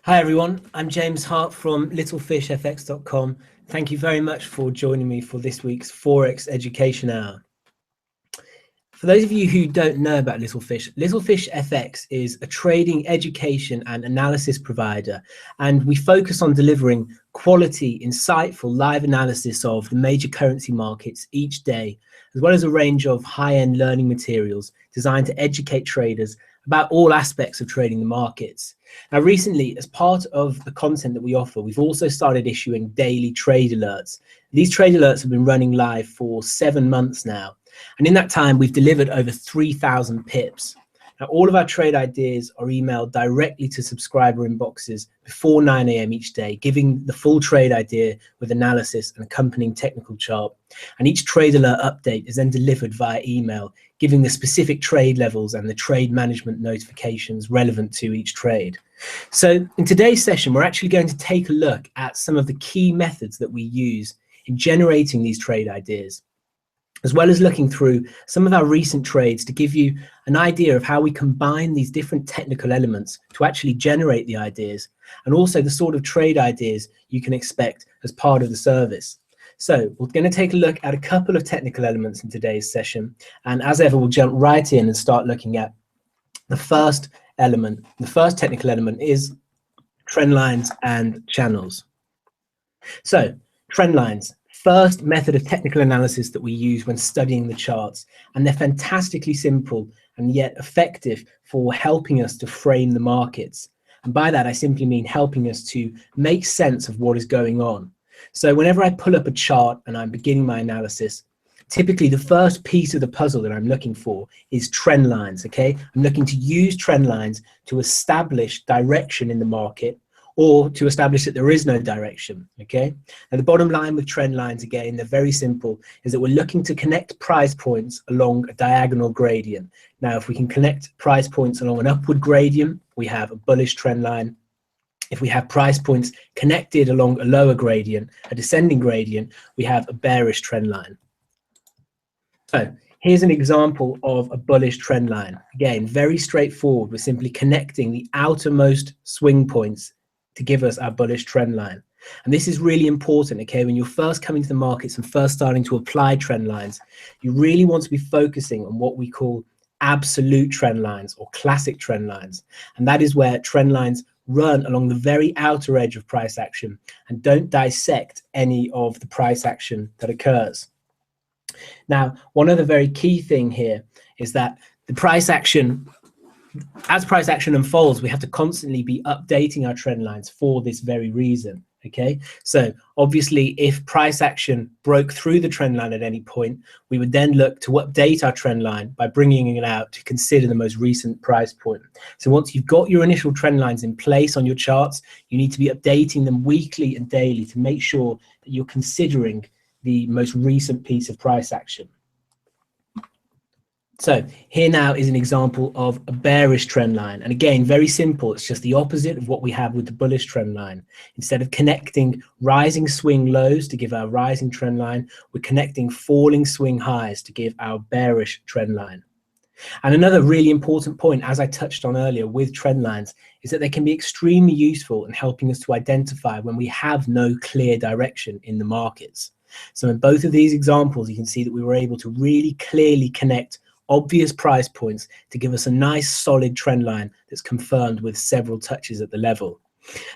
Hi everyone, I'm James Harte from littlefishfx.com. Thank you very much for joining me for this week's Forex Education Hour. For those of you who don't know about Littlefish, Littlefish FX is a trading, education and analysis provider, and we focus on delivering quality, insightful live analysis of the major currency markets each day, as well as a range of high-end learning materials designed to educate traders about all aspects of trading the markets. Now, recently, as part of the content that we offer, we've also started issuing daily trade alerts. These trade alerts have been running live for 7 months now. And in that time, we've delivered over 3,000 pips. Now, all of our trade ideas are emailed directly to subscriber inboxes before 9 a.m. each day, giving the full trade idea with analysis and accompanying technical chart. And each trade alert update is then delivered via email, giving the specific trade levels and the trade management notifications relevant to each trade. So in today's session, we're actually going to take a look at some of the key methods that we use in generating these trade ideas, as well as looking through some of our recent trades to give you an idea of how we combine these different technical elements to actually generate the ideas, and also the sort of trade ideas you can expect as part of the service. So we're going to take a look at a couple of technical elements in today's session, and as ever, we'll jump right in and start looking at the first element. The first technical element is trend lines and channels. So trend lines. First method of technical analysis that we use when studying the charts, and they're fantastically simple and yet effective for helping us to frame the markets. And by that, I simply mean helping us to make sense of what is going on. So whenever I pull up a chart and I'm beginning my analysis, typically the first piece of the puzzle that I'm looking for is trend lines, okay? I'm looking to use trend lines to establish direction in the market, or to establish that there is no direction, okay? And the bottom line with trend lines, again, they're very simple, is that we're looking to connect price points along a diagonal gradient. Now, if we can connect price points along an upward gradient, we have a bullish trend line. If we have price points connected along a lower gradient, a descending gradient, we have a bearish trend line. So here's an example of a bullish trend line. Again, very straightforward. We're simply connecting the outermost swing points to give us our bullish trend line. And this is really important, okay? When you're first coming to the markets and first starting to apply trend lines, you really want to be focusing on what we call absolute trend lines or classic trend lines. And that is where trend lines run along the very outer edge of price action and don't dissect any of the price action that occurs. Now, one other very key thing here is that the price action, as price action unfolds, we have to constantly be updating our trend lines for this very reason, okay? So obviously, if price action broke through the trend line at any point, we would then look to update our trend line by bringing it out to consider the most recent price point. So once you've got your initial trend lines in place on your charts, you need to be updating them weekly and daily to make sure that you're considering the most recent piece of price action. So here now is an example of a bearish trend line. And again, very simple. It's just the opposite of what we have with the bullish trend line. Instead of connecting rising swing lows to give our rising trend line, we're connecting falling swing highs to give our bearish trend line. And another really important point, as I touched on earlier with trend lines, is that they can be extremely useful in helping us to identify when we have no clear direction in the markets. So in both of these examples, you can see that we were able to really clearly connect obvious price points to give us a nice solid trend line that's confirmed with several touches at the level.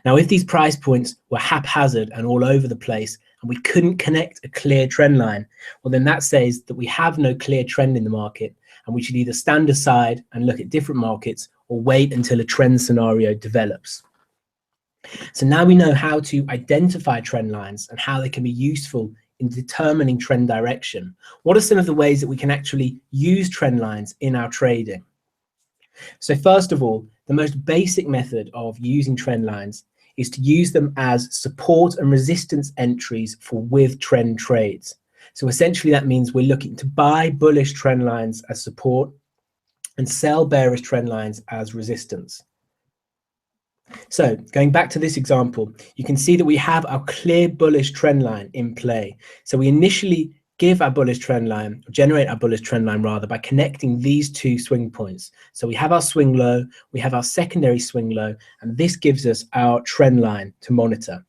Now, if these price points were haphazard and all over the place and we couldn't connect a clear trend line, well, then that says that we have no clear trend in the market and we should either stand aside and look at different markets or wait until a trend scenario develops. So now we know how to identify trend lines and how they can be useful in determining trend direction. What are some of the ways that we can actually use trend lines in our trading? So first of all, the most basic method of using trend lines is to use them as support and resistance entries for with trend trades. So essentially that means we're looking to buy bullish trend lines as support and sell bearish trend lines as resistance. So going back to this example, you can see that we have our clear bullish trend line in play. So we initially give our bullish trend line, generate our bullish trend line rather, by connecting these two swing points. So we have our swing low, we have our secondary swing low, and this gives us our trend line to monitor.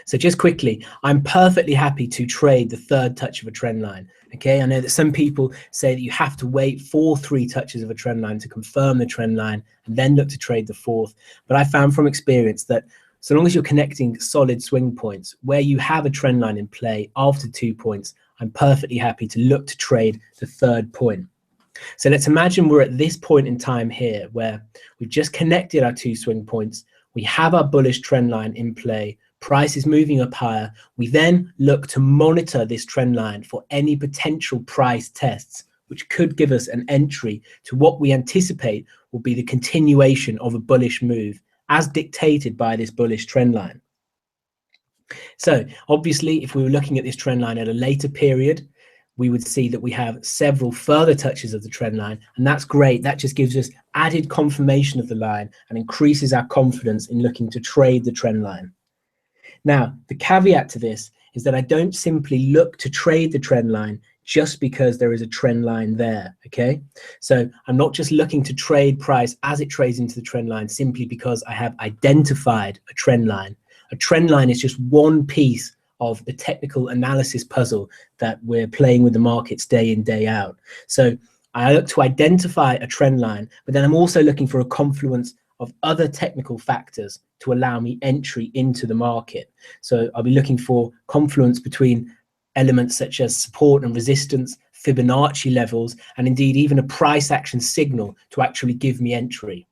So just quickly, I'm perfectly happy to trade the third touch of a trend line. Okay, I know that some people say that you have to wait for 3 touches of a trend line to confirm the trend line and then look to trade the fourth. But I found from experience that so long as you're connecting solid swing points where you have a trend line in play after 2 points, I'm perfectly happy to look to trade the third point. So let's imagine we're at this point in time here where we've just connected our 2 swing points. We have our bullish trend line in play. Price is moving up higher. We then look to monitor this trend line for any potential price tests, which could give us an entry to what we anticipate will be the continuation of a bullish move as dictated by this bullish trend line. So obviously, if we were looking at this trend line at a later period, we would see that we have several further touches of the trend line, and that's great. That just gives us added confirmation of the line and increases our confidence in looking to trade the trend line. Now, the caveat to this is that I don't simply look to trade the trend line just because there is a trend line there, okay? So I'm not just looking to trade price as it trades into the trend line simply because I have identified a trend line. A trend line is just one piece of the technical analysis puzzle that we're playing with the markets day in, day out. So I look to identify a trend line, but then I'm also looking for a confluence of other technical factors to allow me entry into the market. So I'll be looking for confluence between elements such as support and resistance, Fibonacci levels, and indeed even a price action signal to actually give me entry.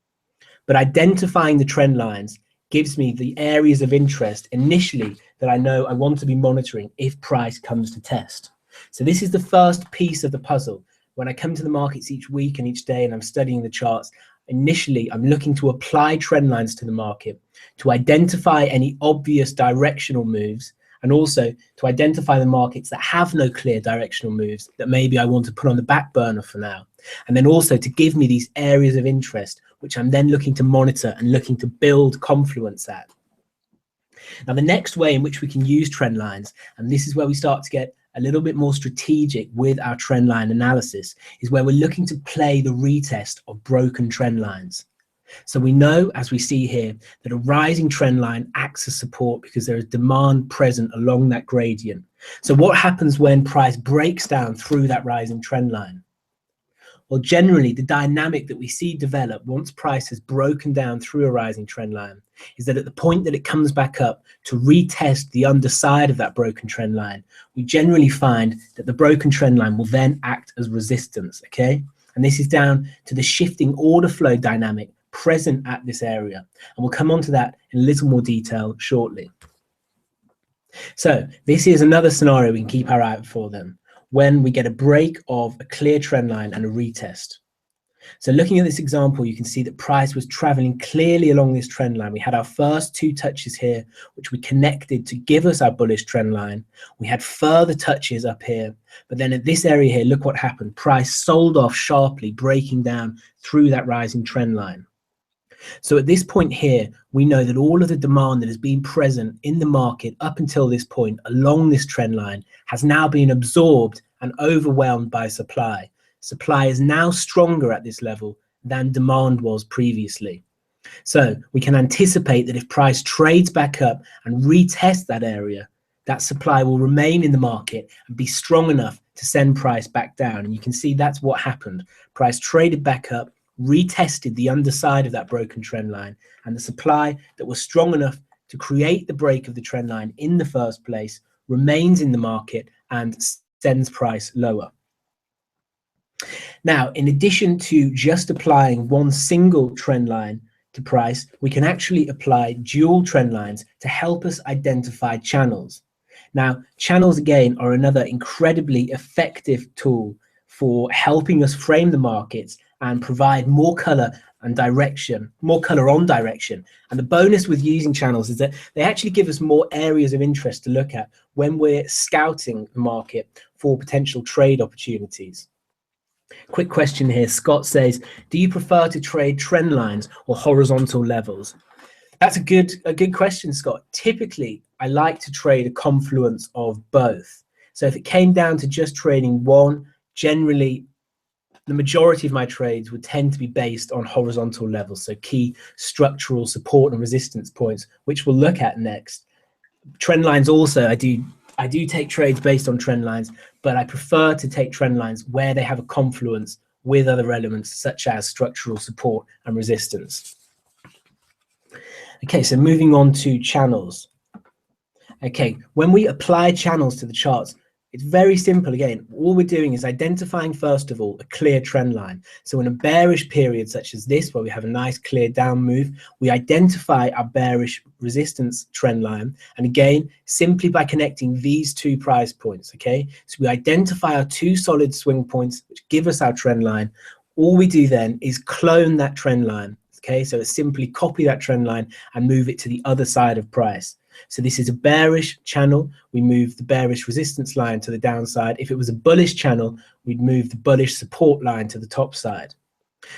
But identifying the trend lines gives me the areas of interest initially that I know I want to be monitoring if price comes to test. So this is the first piece of the puzzle. When I come to the markets each week and each day and I'm studying the charts, initially I'm looking to apply trend lines to the market to identify any obvious directional moves, and also to identify the markets that have no clear directional moves that maybe I want to put on the back burner for now. And then also to give me these areas of interest, which I'm then looking to monitor and looking to build confluence at. Now, the next way in which we can use trend lines, and this is where we start to get a little bit more strategic with our trend line analysis, is where we're looking to play the retest of broken trend lines. So we know, as we see here, that a rising trend line acts as support because there is demand present along that gradient. So what happens when price breaks down through that rising trend line? Well, generally, the dynamic that we see develop once price has broken down through a rising trend line is that at the point that it comes back up to retest the underside of that broken trend line, we generally find that the broken trend line will then act as resistance, okay? And this is down to the shifting order flow dynamic present at this area. And we'll come on to that in a little more detail shortly. So this is another scenario we can keep our eye out for then, when we get a break of a clear trend line and a retest. So looking at this example, you can see that price was traveling clearly along this trend line. We had our first 2 touches here, which we connected to give us our bullish trend line. We had further touches up here, but then at this area here, look what happened. Price sold off sharply, breaking down through that rising trend line. So at this point here, we know that all of the demand that has been present in the market up until this point along this trend line has now been absorbed and overwhelmed by supply. Supply is now stronger at this level than demand was previously. So we can anticipate that if price trades back up and retests that area, that supply will remain in the market and be strong enough to send price back down. And you can see that's what happened. Price traded back up, retested the underside of that broken trend line, and the supply that was strong enough to create the break of the trend line in the first place remains in the market and sends price lower. Now, in addition to just applying one single trend line to price, we can actually apply dual trend lines to help us identify channels. Now, channels again are another incredibly effective tool for helping us frame the markets and provide more color and direction, more color on direction. And the bonus with using channels is that they actually give us more areas of interest to look at when we're scouting the market for potential trade opportunities. Quick question here. Scott says, do you prefer to trade trend lines or horizontal levels? That's a good question, Scott. Typically, I like to trade a confluence of both. So if it came down to just trading one, generally the majority of my trades would tend to be based on horizontal levels, so key structural support and resistance points, which we'll look at next. Trend lines also, I do take trades based on trend lines, but I prefer to take trend lines where they have a confluence with other elements such as structural support and resistance. Okay, so moving on to channels. Okay, when we apply channels to the charts, it's very simple. Again, all we're doing is identifying, first of all, a clear trend line. So in a bearish period such as this, where we have a nice clear down move, we identify our bearish resistance trend line. And again, simply by connecting these two price points, okay? So we identify our two solid swing points, which give us our trend line. All we do then is clone that trend line, okay? So it's simply copy that trend line and move it to the other side of price. So this is a bearish channel. We move the bearish resistance line to the downside. If it was a bullish channel, we'd move the bullish support line to the top side.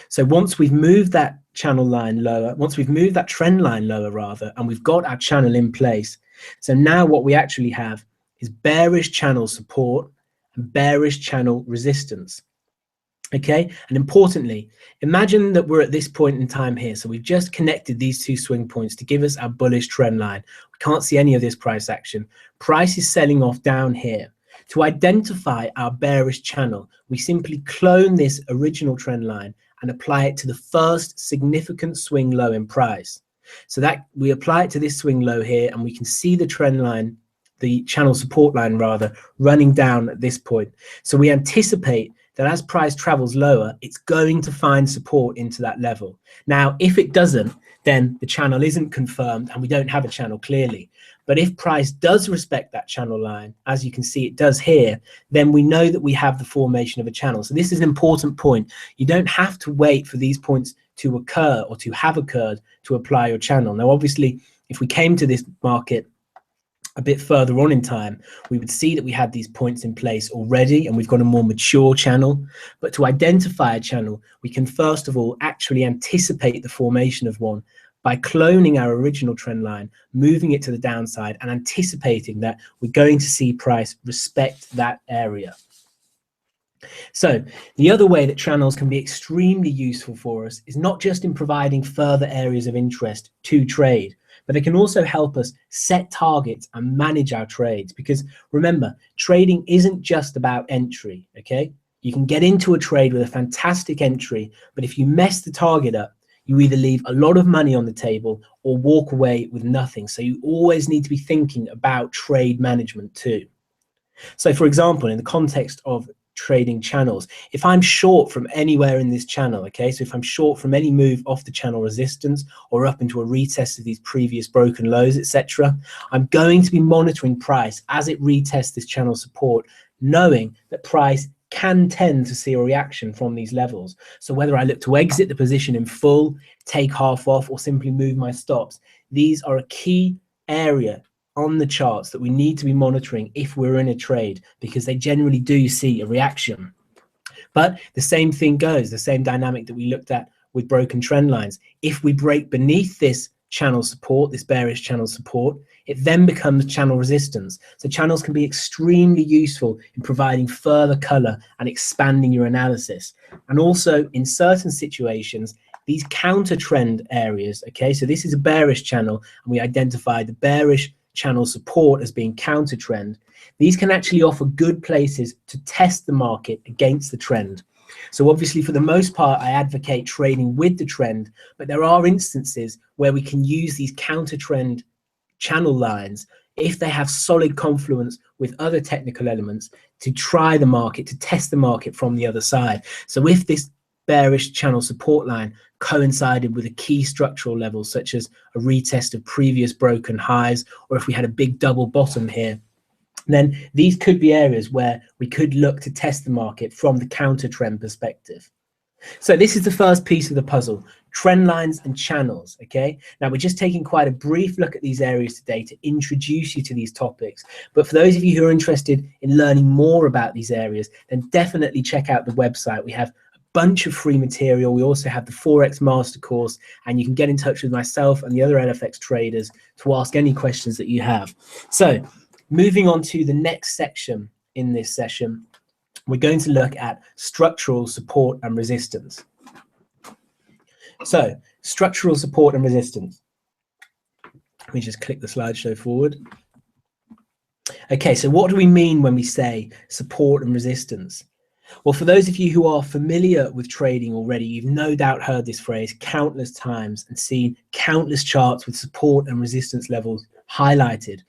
So once we've moved that channel line lower, once we've moved that trend line lower rather, and we've got our channel in place, so now what we actually have is bearish channel support and bearish channel resistance. Okay, and importantly, imagine that we're at this point in time here. So we've just connected these two swing points to give us our bullish trend line. We can't see any of this price action. Price is selling off down here. To identify our bearish channel, we simply clone this original trend line and apply it to the first significant swing low in price. So that we apply it to this swing low here, and we can see the trend line, the channel support line rather, running down at this point. So we anticipate that as price travels lower, it's going to find support into that level. Now, if it doesn't, then the channel isn't confirmed and we don't have a channel clearly. But if price does respect that channel line, as you can see it does here, then we know that we have the formation of a channel. So this is an important point. You don't have to wait for these points to occur or to have occurred to apply your channel. Now, obviously, if we came to this market a bit further on in time, we would see that we had these points in place already and we've got a more mature channel. But to identify a channel, we can first of all actually anticipate the formation of one by cloning our original trend line, moving it to the downside and anticipating that we're going to see price respect that area. So the other way that channels can be extremely useful for us is not just in providing further areas of interest to trade, but it can also help us set targets and manage our trades. Because remember, trading isn't just about entry, okay? You can get into a trade with a fantastic entry, but if you mess the target up, you either leave a lot of money on the table or walk away with nothing. So you always need to be thinking about trade management too. So for example, in the context of trading channels, if I'm short from anywhere in this channel, okay, so if I'm short from any move off the channel resistance or up into a retest of these previous broken lows, etc., I'm going to be monitoring price as it retests this channel support, knowing that price can tend to see a reaction from these levels. So whether I look to exit the position in full, take half off, or simply move my stops, these are a key area on the charts that we need to be monitoring if we're in a trade, because they generally do see a reaction. But the same thing goes, the same dynamic that we looked at with broken trend lines. If we break beneath this channel support, this bearish channel support, it then becomes channel resistance. So channels can be extremely useful in providing further color and expanding your analysis. And also in certain situations, these counter trend areas, okay, so this is a bearish channel and we identify the bearish channel support as being counter trend. These can actually offer good places to test the market against the trend. So obviously, for the most part, I advocate trading with the trend, but there are instances where we can use these counter trend channel lines if they have solid confluence with other technical elements to try the market, to test the market from the other side. So if this bearish channel support line coincided with a key structural level, such as a retest of previous broken highs, or if we had a big double bottom here, then these could be areas where we could look to test the market from the counter trend perspective. So this is the first piece of the puzzle, trend lines and channels, okay? Now we're just taking quite a brief look at these areas today to introduce you to these topics. But for those of you who are interested in learning more about these areas, then definitely check out the website. We have bunch of free material. We also have the Forex Master Course, and you can get in touch with myself and the other LFX traders to ask any questions that you have. So moving on to the next section in this session, we're going to look at structural support and resistance. So, structural support and resistance. Let me just click the slideshow forward. Okay, so what do we mean when we say support and resistance? Well, for those of you who are familiar with trading already, you've no doubt heard this phrase countless times and seen countless charts with support and resistance levels highlighted.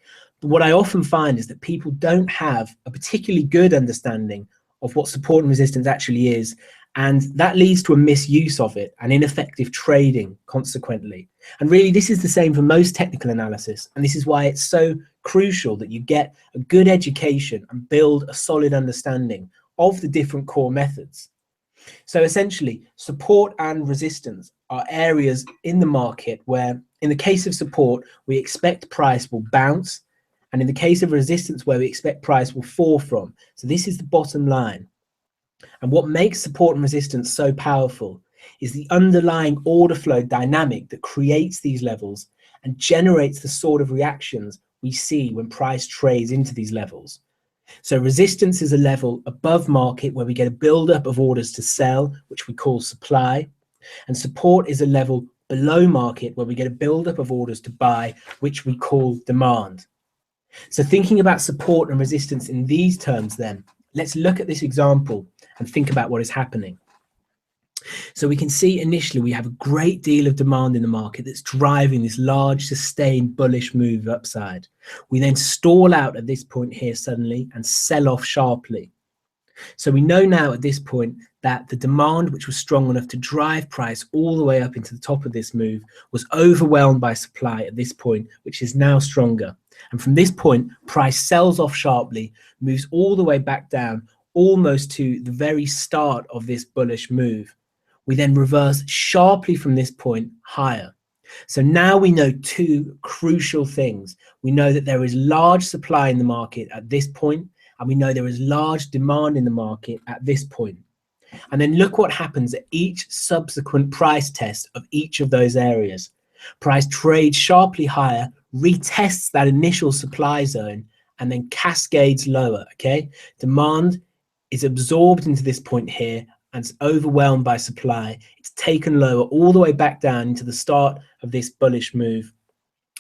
But what I often find is that people don't have a particularly good understanding of what support and resistance actually is, and that leads to a misuse of it and ineffective trading consequently. And really, this is the same for most technical analysis, and this is why it's so crucial that you get a good education and build a solid understanding of the different core methods. So essentially, support and resistance are areas in the market where, in the case of support, we expect price will bounce, and in the case of resistance, where we expect price will fall from. So this is the bottom line. And what makes support and resistance so powerful is the underlying order flow dynamic that creates these levels and generates the sort of reactions we see when price trades into these levels. So resistance is a level above market where we get a buildup of orders to sell, which we call supply. And support is a level below market where we get a buildup of orders to buy, which we call demand. So thinking about support and resistance in these terms then, let's look at this example and think about what is happening. So we can see initially we have a great deal of demand in the market that's driving this large sustained bullish move upside. We then stall out at this point here suddenly and sell off sharply. So we know now at this point that the demand, which was strong enough to drive price all the way up into the top of this move, was overwhelmed by supply at this point, which is now stronger. And from this point, price sells off sharply, moves all the way back down, almost to the very start of this bullish move. We then reverse sharply from this point higher. So now we know two crucial things. We know that there is large supply in the market at this point, and we know there is large demand in the market at this point. And then look what happens at each subsequent price test of each of those areas. Price trades sharply higher, retests that initial supply zone, and then cascades lower, okay? Demand is absorbed into this point here and it's overwhelmed by supply. It's taken lower all the way back down into the start of this bullish move,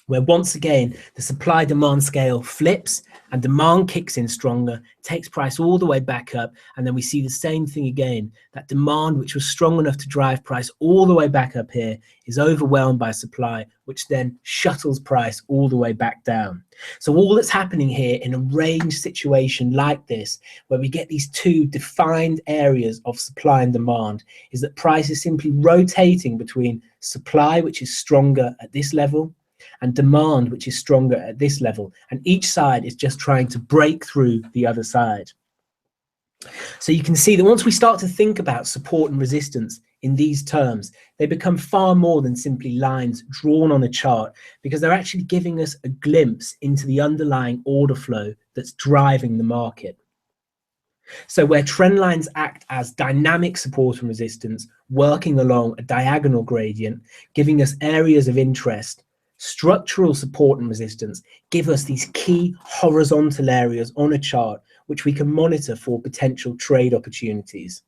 where once again the supply demand scale flips and demand kicks in stronger, takes price all the way back up, and then we see the same thing again. That demand, which was strong enough to drive price all the way back up here, is overwhelmed by supply, which then shuttles price all the way back down. So all that's happening here in a range situation like this, where we get these two defined areas of supply and demand, is that price is simply rotating between supply, which is stronger at this level, and demand, which is stronger at this level, and each side is just trying to break through the other side. So you can see that once we start to think about support and resistance in these terms, they become far more than simply lines drawn on a chart, because they're actually giving us a glimpse into the underlying order flow that's driving the market. So where trend lines act as dynamic support and resistance, working along a diagonal gradient, giving us areas of interest, structural support and resistance give us these key horizontal areas on a chart which we can monitor for potential trade opportunities.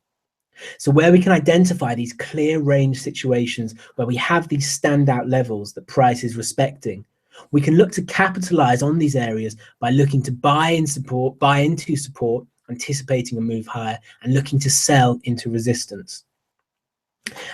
So where we can identify these clear range situations where we have these standout levels that price is respecting, we can look to capitalize on these areas by looking to buy into support, anticipating a move higher, and looking to sell into resistance.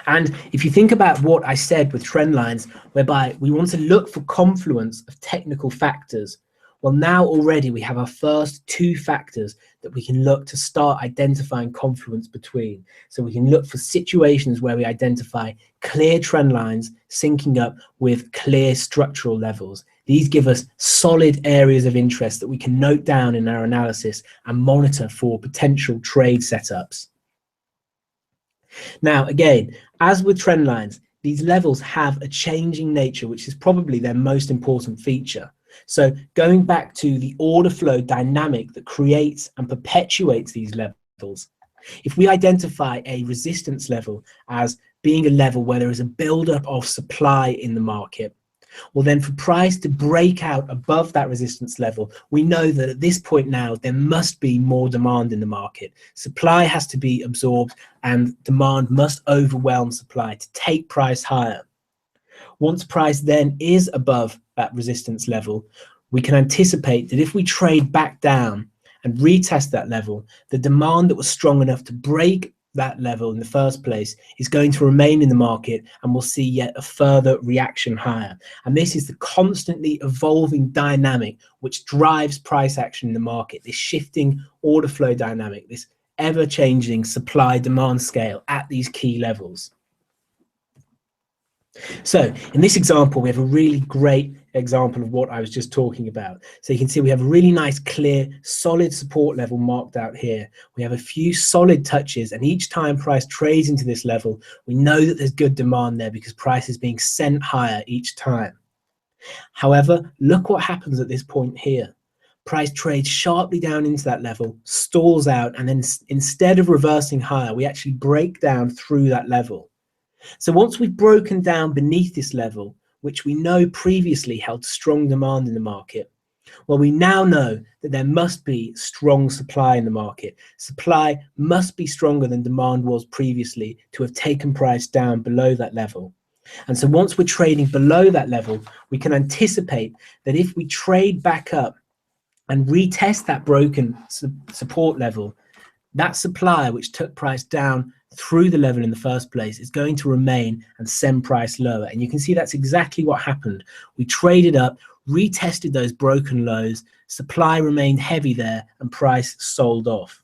And if you think about what I said with trend lines, whereby we want to look for confluence of technical factors, well, now already we have our first two factors that we can look to start identifying confluence between. So we can look for situations where we identify clear trend lines syncing up with clear structural levels. These give us solid areas of interest that we can note down in our analysis and monitor for potential trade setups. Now, again, as with trend lines, these levels have a changing nature, which is probably their most important feature. So going back to the order flow dynamic that creates and perpetuates these levels, if we identify a resistance level as being a level where there is a buildup of supply in the market, Well, then for price to break out above that resistance level, we know that at this point now, there must be more demand in the market. Supply has to be absorbed and demand must overwhelm supply to take price higher. Once price then is above that resistance level, we can anticipate that if we trade back down and retest that level, the demand that was strong enough to break that level in the first place is going to remain in the market, and we'll see yet a further reaction higher. And this is the constantly evolving dynamic which drives price action in the market, this shifting order flow dynamic, this ever-changing supply demand scale at these key levels. So in this example, we have a really great example of what I was just talking about. So you can see we have a really nice, clear, solid support level marked out here. We have a few solid touches, and each time price trades into this level, we know that there's good demand there because price is being sent higher each time. However, look what happens at this point here. Price trades sharply down into that level, stalls out, and then instead of reversing higher, we actually break down through that level. So once we've broken down beneath this level, which we know previously held strong demand in the market, well, we now know that there must be strong supply in the market. Supply must be stronger than demand was previously to have taken price down below that level. And so once we're trading below that level, we can anticipate that if we trade back up and retest that broken support level, that supply which took price down through the level in the first place is going to remain and send price lower. And you can see that's exactly what happened. We traded up, retested those broken lows, supply remained heavy there, and price sold off.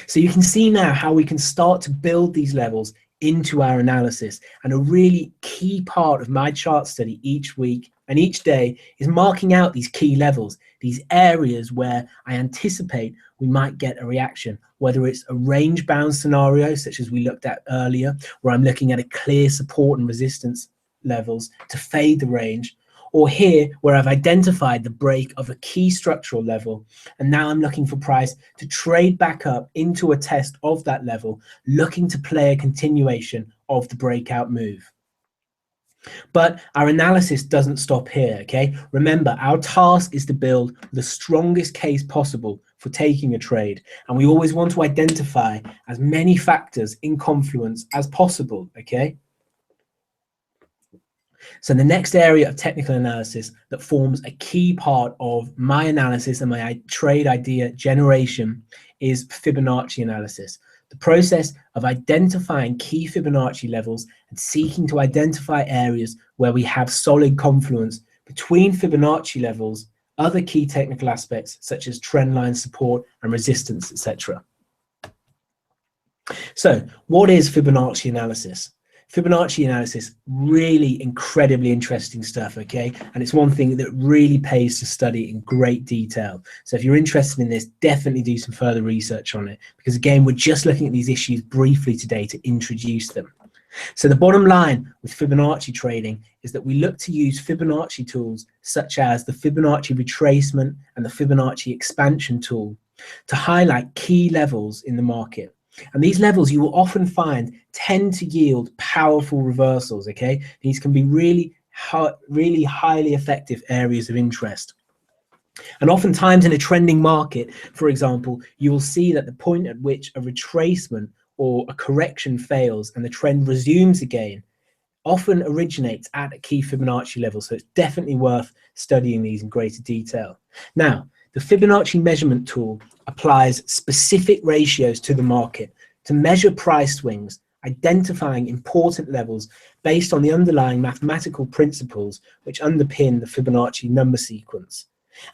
So you can see now how we can start to build these levels into our analysis. And a really key part of my chart study each week and each day is marking out these key levels, these areas where I anticipate we might get a reaction, whether it's a range bound scenario, such as we looked at earlier, where I'm looking at a clear support and resistance levels to fade the range, or here where I've identified the break of a key structural level, and now I'm looking for price to trade back up into a test of that level, looking to play a continuation of the breakout move. But our analysis doesn't stop here, okay? Remember, our task is to build the strongest case possible for taking a trade, and we always want to identify as many factors in confluence as possible, okay? So the next area of technical analysis that forms a key part of my analysis and my trade idea generation is Fibonacci analysis. The process of identifying key Fibonacci levels and seeking to identify areas where we have solid confluence between Fibonacci levels, other key technical aspects such as trend line support and resistance, etc. So what is Fibonacci analysis? Fibonacci analysis, really incredibly interesting stuff, okay? And it's one thing that really pays to study in great detail. So if you're interested in this, definitely do some further research on it, because again, we're just looking at these issues briefly today to introduce them. So the bottom line with Fibonacci trading is that we look to use Fibonacci tools such as the Fibonacci retracement and the Fibonacci expansion tool to highlight key levels in the market. And these levels you will often find tend to yield powerful reversals, okay? These can be really highly effective areas of interest. And oftentimes in a trending market, for example, you will see that the point at which a retracement or a correction fails and the trend resumes again often originates at a key Fibonacci level. So it's definitely worth studying these in greater detail. Now, the Fibonacci measurement tool applies specific ratios to the market to measure price swings, identifying important levels based on the underlying mathematical principles which underpin the Fibonacci number sequence.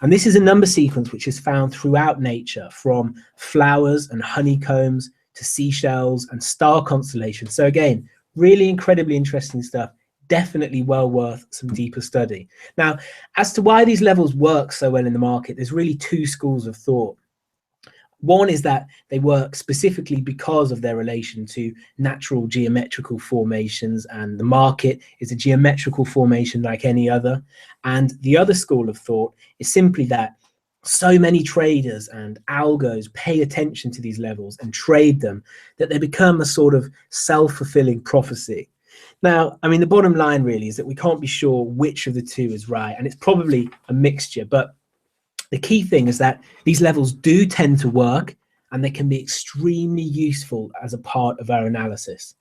And this is a number sequence which is found throughout nature, from flowers and honeycombs to seashells and star constellations. So again, really incredibly interesting stuff. Definitely well worth some deeper study. Now, as to why these levels work so well in the market, there's really two schools of thought. One is that they work specifically because of their relation to natural geometrical formations, and the market is a geometrical formation like any other. And the other school of thought is simply that so many traders and algos pay attention to these levels and trade them that they become a sort of self-fulfilling prophecy. Now, I mean, the bottom line really is that we can't be sure which of the two is right, and it's probably a mixture, but the key thing is that these levels do tend to work, and they can be extremely useful as a part of our analysis.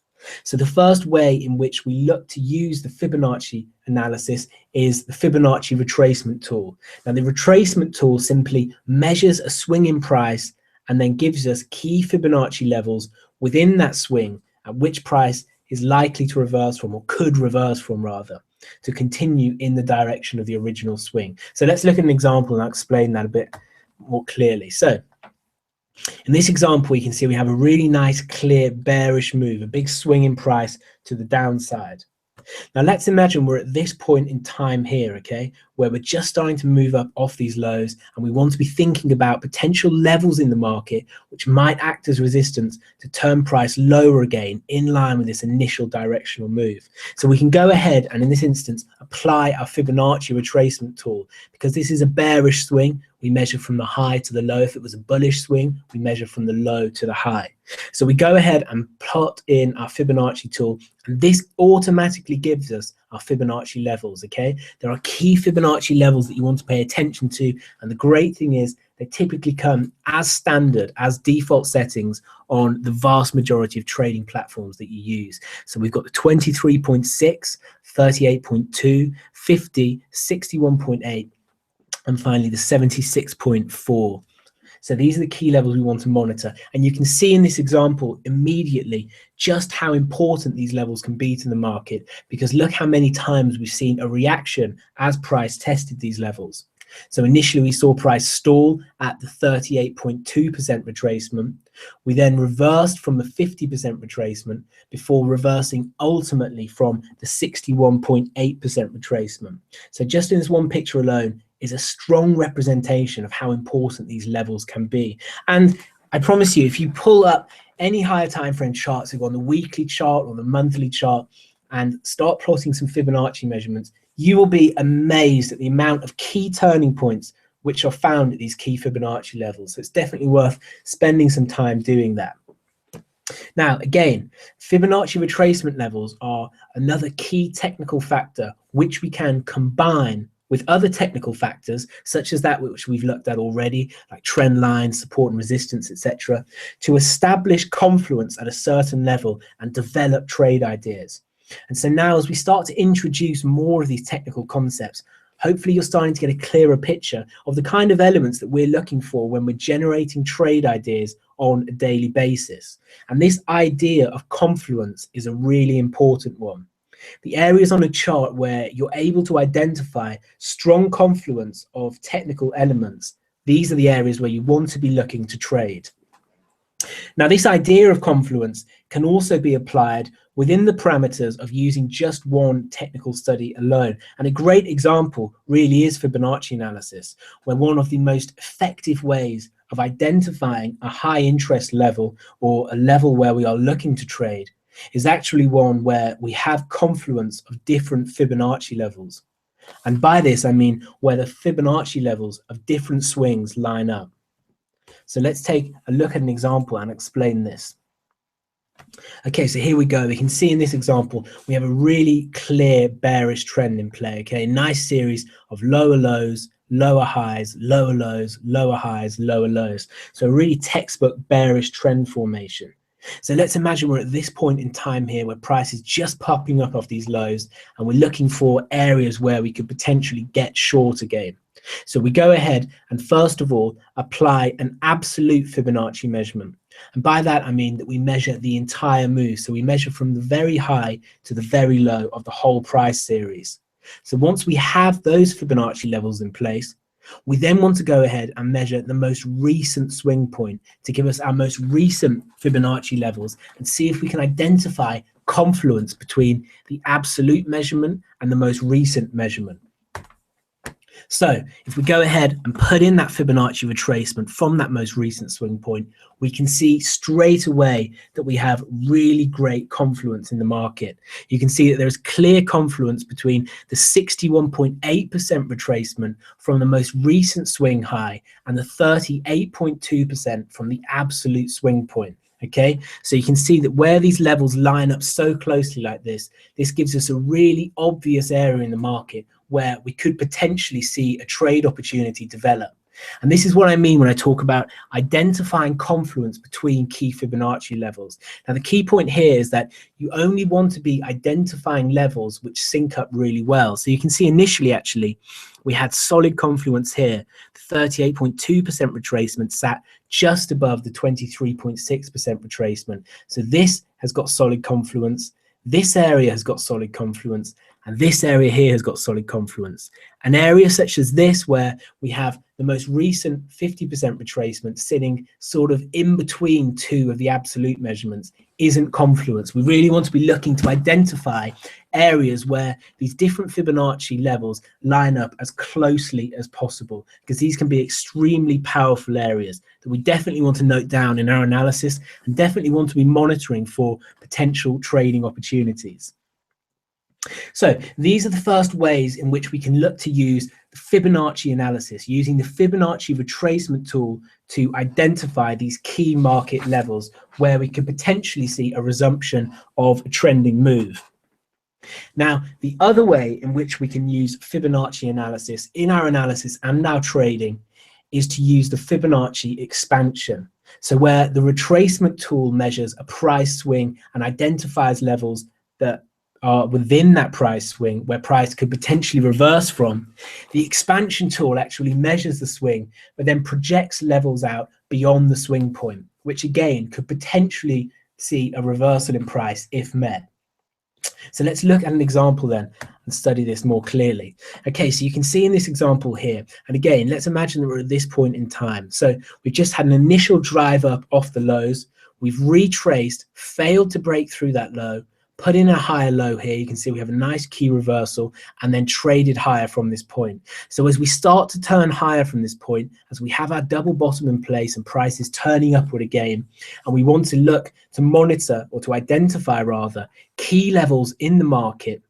So the first way in which we look to use the Fibonacci analysis is the Fibonacci retracement tool. Now, the retracement tool simply measures a swing in price and then gives us key Fibonacci levels within that swing at which price is likely to reverse from, or could reverse from rather, to continue in the direction of the original swing. So let's look at an example and I'll explain that a bit more clearly. So in this example, we can see we have a really nice, clear, bearish move, a big swing in price to the downside. Now, let's imagine we're at this point in time here, okay, where we're just starting to move up off these lows, and we want to be thinking about potential levels in the market which might act as resistance to turn price lower again in line with this initial directional move. So we can go ahead and in this instance apply our Fibonacci retracement tool. Because this is a bearish swing, we measure from the high to the low. If it was a bullish swing, we measure from the low to the high. So we go ahead and plot in our Fibonacci tool, and this automatically gives us our Fibonacci levels, okay? There are key Fibonacci levels that you want to pay attention to, and the great thing is they typically come as standard, as default settings on the vast majority of trading platforms that you use. So we've got the 23.6, 38.2, 50, 61.8, and finally the 76.4. So these are the key levels we want to monitor. And you can see in this example immediately just how important these levels can be to the market, because look how many times we've seen a reaction as price tested these levels. So initially we saw price stall at the 38.2% retracement. We then reversed from the 50% retracement before reversing ultimately from the 61.8% retracement. So just in this one picture alone is a strong representation of how important these levels can be. And I promise you, if you pull up any higher time frame charts, so go on the weekly chart or the monthly chart and start plotting some Fibonacci measurements, you will be amazed at the amount of key turning points which are found at these key Fibonacci levels. So it's definitely worth spending some time doing that. Now, again, Fibonacci retracement levels are another key technical factor which we can combine with other technical factors, such as that which we've looked at already, like trend lines, support and resistance, etc., to establish confluence at a certain level and develop trade ideas. And so now as we start to introduce more of these technical concepts, hopefully you're starting to get a clearer picture of the kind of elements that we're looking for when we're generating trade ideas on a daily basis. And this idea of confluence is a really important one. The areas on a chart where you're able to identify strong confluence of technical elements, these are the areas where you want to be looking to trade. Now, this idea of confluence can also be applied within the parameters of using just one technical study alone. And a great example really is Fibonacci analysis, where one of the most effective ways of identifying a high interest level or a level where we are looking to trade is actually one where we have confluence of different Fibonacci levels. And by this, I mean where the Fibonacci levels of different swings line up. So let's take a look at an example and explain this. Okay, so here we go. We can see in this example, we have a really clear bearish trend in play, okay? Nice series of lower lows, lower highs, lower lows, lower highs, lower lows. So a really textbook bearish trend formation. So let's imagine we're at this point in time here where price is just popping up off these lows, and we're looking for areas where we could potentially get short again. So we go ahead and first of all apply an absolute Fibonacci measurement. And by that I mean that we measure the entire move. So we measure from the very high to the very low of the whole price series. So once we have those Fibonacci levels in place, we then want to go ahead and measure the most recent swing point to give us our most recent Fibonacci levels and see if we can identify confluence between the absolute measurement and the most recent measurement. So if we go ahead and put in that Fibonacci retracement from that most recent swing point, we can see straight away that we have really great confluence in the market. You can see that there's clear confluence between the 61.8% retracement from the most recent swing high and the 38.2% from the absolute swing point. Okay, so you can see that where these levels line up so closely like this gives us a really obvious area in the market where we could potentially see a trade opportunity develop. And this is what I mean when I talk about identifying confluence between key Fibonacci levels. Now, the key point here is that you only want to be identifying levels which sync up really well. So you can see initially, actually, we had solid confluence here. 38.2% retracement sat just above the 23.6% retracement. So this has got solid confluence. This area has got solid confluence. And this area here has got solid confluence. An area such as this, where we have the most recent 50% retracement sitting sort of in between two of the absolute measurements, isn't confluence. We really want to be looking to identify areas where these different Fibonacci levels line up as closely as possible, because these can be extremely powerful areas that we definitely want to note down in our analysis and definitely want to be monitoring for potential trading opportunities. So these are the first ways in which we can look to use the Fibonacci analysis, using the Fibonacci retracement tool to identify these key market levels where we could potentially see a resumption of a trending move. Now, the other way in which we can use Fibonacci analysis in our analysis and our trading is to use the Fibonacci expansion. So where the retracement tool measures a price swing and identifies levels that are within that price swing where price could potentially reverse from, the expansion tool actually measures the swing, but then projects levels out beyond the swing point, which again could potentially see a reversal in price if met. So let's look at an example then and study this more clearly. Okay, so you can see in this example here, and again, let's imagine that we're at this point in time. So we've just had an initial drive up off the lows. We've retraced, failed to break through that low, put in a higher low here. You can see we have a nice key reversal and then traded higher from this point. So as we start to turn higher from this point, as we have our double bottom in place and price is turning upward again, and we want to look to monitor, or to identify rather, key levels in the market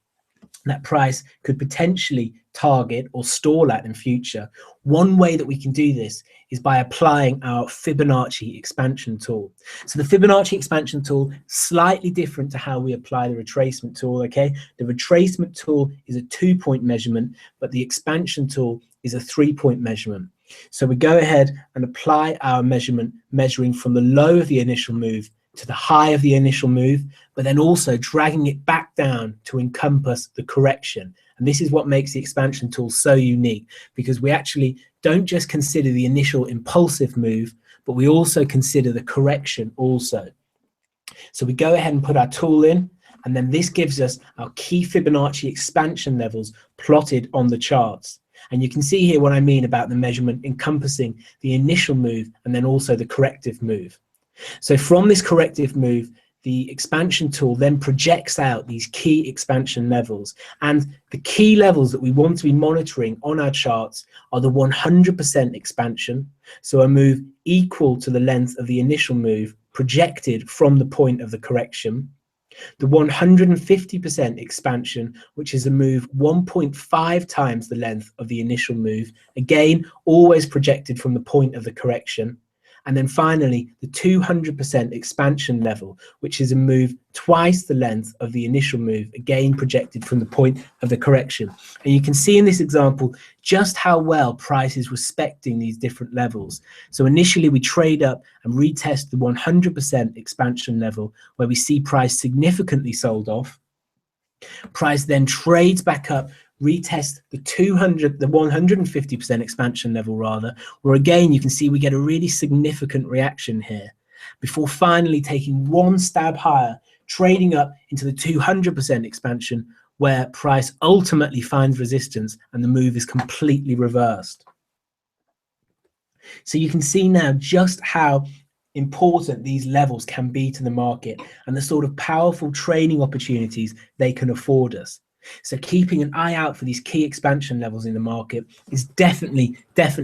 that price could potentially target or stall at in future, one way that we can do this is by applying our Fibonacci expansion tool. So the Fibonacci expansion tool, slightly different to how we apply the retracement tool, okay? The retracement tool is a 2-point measurement, but the expansion tool is a 3-point measurement. So we go ahead and apply our measurement, measuring from the low of the initial move to the high of the initial move, but then also dragging it back down to encompass the correction. And this is what makes the expansion tool so unique, because we actually don't just consider the initial impulsive move, but we also consider the correction also. So we go ahead and put our tool in, and then this gives us our key Fibonacci expansion levels plotted on the charts. And you can see here what I mean about the measurement encompassing the initial move and then also the corrective move. So from this corrective move, the expansion tool then projects out these key expansion levels, and the key levels that we want to be monitoring on our charts are the 100% expansion, so a move equal to the length of the initial move projected from the point of the correction, the 150% expansion, which is a move 1.5 times the length of the initial move, again always projected from the point of the correction. And then finally, the 200% expansion level, which is a move twice the length of the initial move, again projected from the point of the correction. And you can see in this example just how well price is respecting these different levels. So initially we trade up and retest the 100% expansion level, where we see price significantly sold off. Price then trades back up, retest the 150% expansion level rather, where again you can see we get a really significant reaction here, before finally taking one stab higher, trading up into the 200% expansion, where price ultimately finds resistance and the move is completely reversed. So you can see now just how important these levels can be to the market and the sort of powerful trading opportunities they can afford us. So keeping an eye out for these key expansion levels in the market is definitely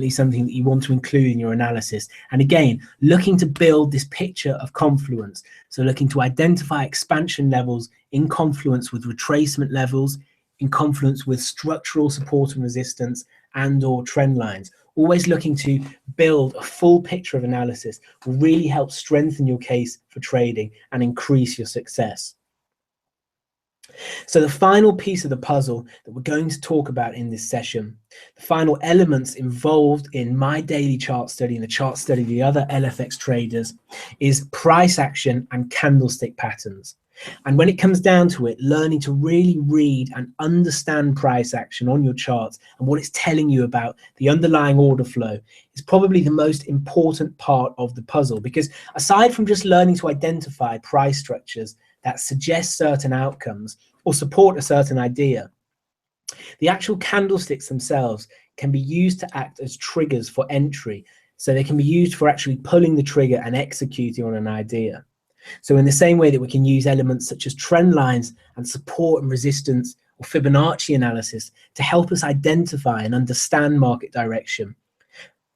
something that you want to include in your analysis. And again, looking to build this picture of confluence. So looking to identify expansion levels in confluence with retracement levels, in confluence with structural support and resistance and or trend lines. always looking to build a full picture of analysis will really help strengthen your case for trading and increase your success. So the final piece of the puzzle that we're going to talk about in this session, the final elements involved in my daily chart study and the chart study of the other LFX traders, is price action and candlestick patterns. And when it comes down to it, learning to really read and understand price action on your charts and what it's telling you about the underlying order flow is probably the most important part of the puzzle, because aside from just learning to identify price structures that suggest certain outcomes or support a certain idea, the actual candlesticks themselves can be used to act as triggers for entry. So they can be used for actually pulling the trigger and executing on an idea. So in the same way that we can use elements such as trend lines and support and resistance or Fibonacci analysis to help us identify and understand market direction,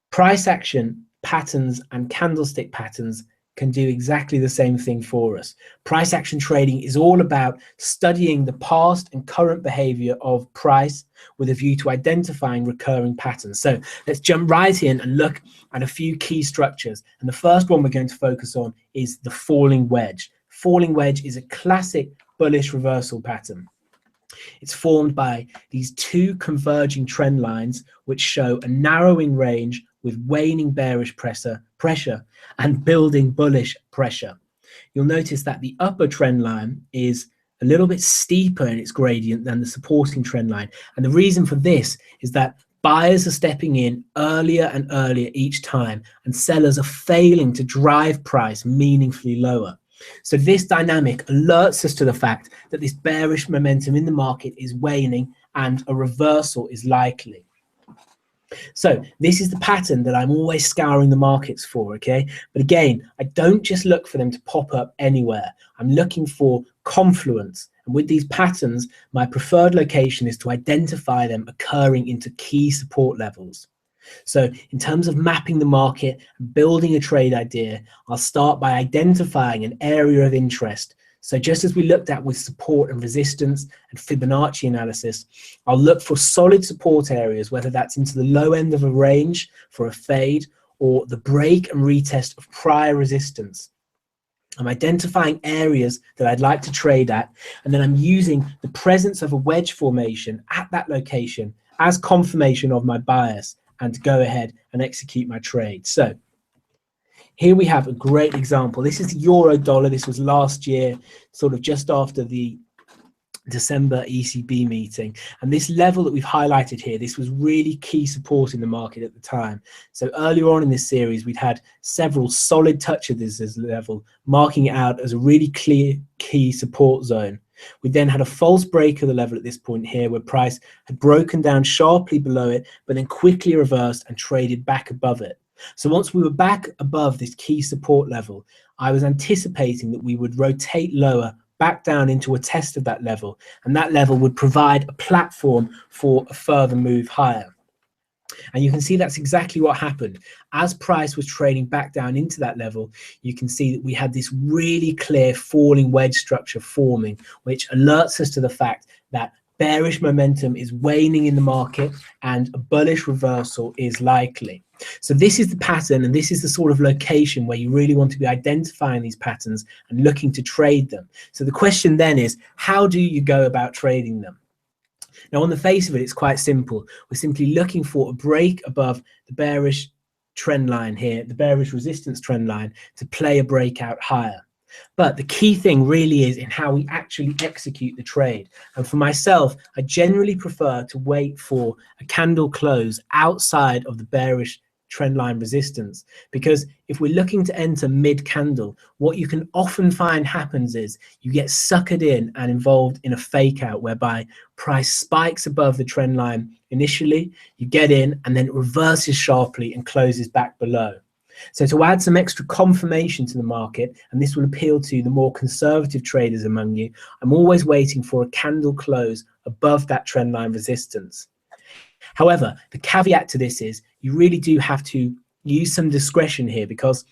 price action patterns and candlestick patterns can do exactly the same thing for us. Price action trading is all about studying the past and current behavior of price with a view to identifying recurring patterns. So let's jump right in and look at a few key structures. And the first one we're going to focus on is the falling wedge. Falling wedge is a classic bullish reversal pattern. It's formed by these two converging trend lines which show a narrowing range with waning bearish pressure and building bullish pressure. You'll notice that the upper trend line is a little bit steeper in its gradient than the supporting trend line. And the reason for this is that buyers are stepping in earlier and earlier each time, and sellers are failing to drive price meaningfully lower. So this dynamic alerts us to the fact that this bearish momentum in the market is waning and a reversal is likely. So this is the pattern that I'm always scouring the markets for, okay? But again, I don't just look for them to pop up anywhere. I'm looking for confluence. And with these patterns, my preferred location is to identify them occurring into key support levels. So in terms of mapping the market and building a trade idea, I'll start by identifying an area of interest. So just as we looked at with support and resistance and Fibonacci analysis, I'll look for solid support areas, whether that's into the low end of a range for a fade or the break and retest of prior resistance. I'm identifying areas that I'd like to trade at, and then I'm using the presence of a wedge formation at that location as confirmation of my bias and to go ahead and execute my trade. So here we have a great example. This is euro dollar. This was last year, sort of just after the December ECB meeting. And this level that we've highlighted here, this was really key support in the market at the time. So earlier on in this series, we'd had several solid touches of this level, marking it out as a really clear key support zone. We then had a false break of the level at this point here, where price had broken down sharply below it, but then quickly reversed and traded back above it. So once we were back above this key support level, I was anticipating that we would rotate lower back down into a test of that level, and that level would provide a platform for a further move higher. And you can see that's exactly what happened. As price was trading back down into that level, you can see that we had this really clear falling wedge structure forming, which alerts us to the fact that bearish momentum is waning in the market and a bullish reversal is likely. So this is the pattern, and this is the sort of location where you really want to be identifying these patterns and looking to trade them. So the question then is, how do you go about trading them? Now, on the face of it, it's quite simple. We're simply looking for a break above the bearish trend line here, the bearish resistance trend line, to play a breakout higher. But the key thing really is in how we actually execute the trade. And for myself, I generally prefer to wait for a candle close outside of the bearish trend line resistance, because if we're looking to enter mid candle, what you can often find happens is you get suckered in and involved in a fake out whereby price spikes above the trend line initially, you get in, and then it reverses sharply and closes back below. So to add some extra confirmation to the market, and this will appeal to the more conservative traders among you, I'm always waiting for a candle close above that trend line resistance. However, the caveat to this is you really do have to use some discretion here, because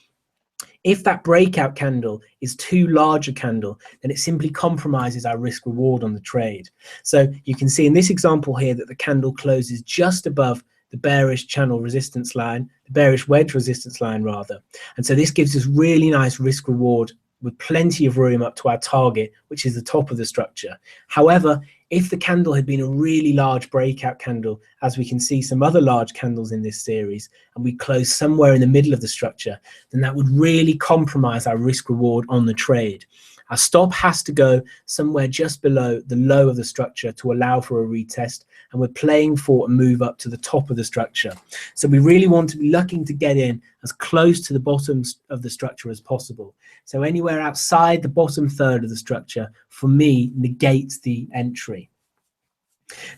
if that breakout candle is too large a candle, then it simply compromises our risk reward on the trade. So you can see in this example here that the candle closes just above the bearish channel resistance line, the bearish wedge resistance line rather. And so this gives us really nice risk reward with plenty of room up to our target, which is the top of the structure. However, if the candle had been a really large breakout candle, as we can see some other large candles in this series, and we close somewhere in the middle of the structure, then that would really compromise our risk reward on the trade. Our stop has to go somewhere just below the low of the structure to allow for a retest, and we're playing for a move up to the top of the structure. So we really want to be looking to get in as close to the bottom of the structure as possible. So anywhere outside the bottom third of the structure, for me, negates the entry.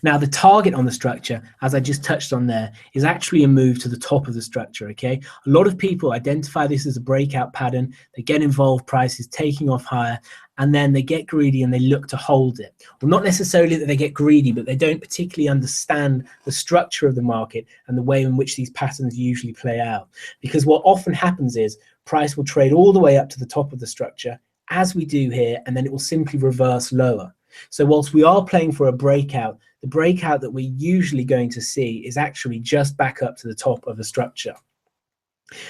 Now, the target on the structure, as I just touched on there, is actually a move to the top of the structure, okay? A lot of people identify this as a breakout pattern. They get involved, prices taking off higher, and then they get greedy and they look to hold it. Well, not necessarily that they get greedy, but they don't particularly understand the structure of the market and the way in which these patterns usually play out. Because what often happens is price will trade all the way up to the top of the structure, as we do here, and then it will simply reverse lower. So whilst we are playing for a breakout, the breakout that we're usually going to see is actually just back up to the top of the structure.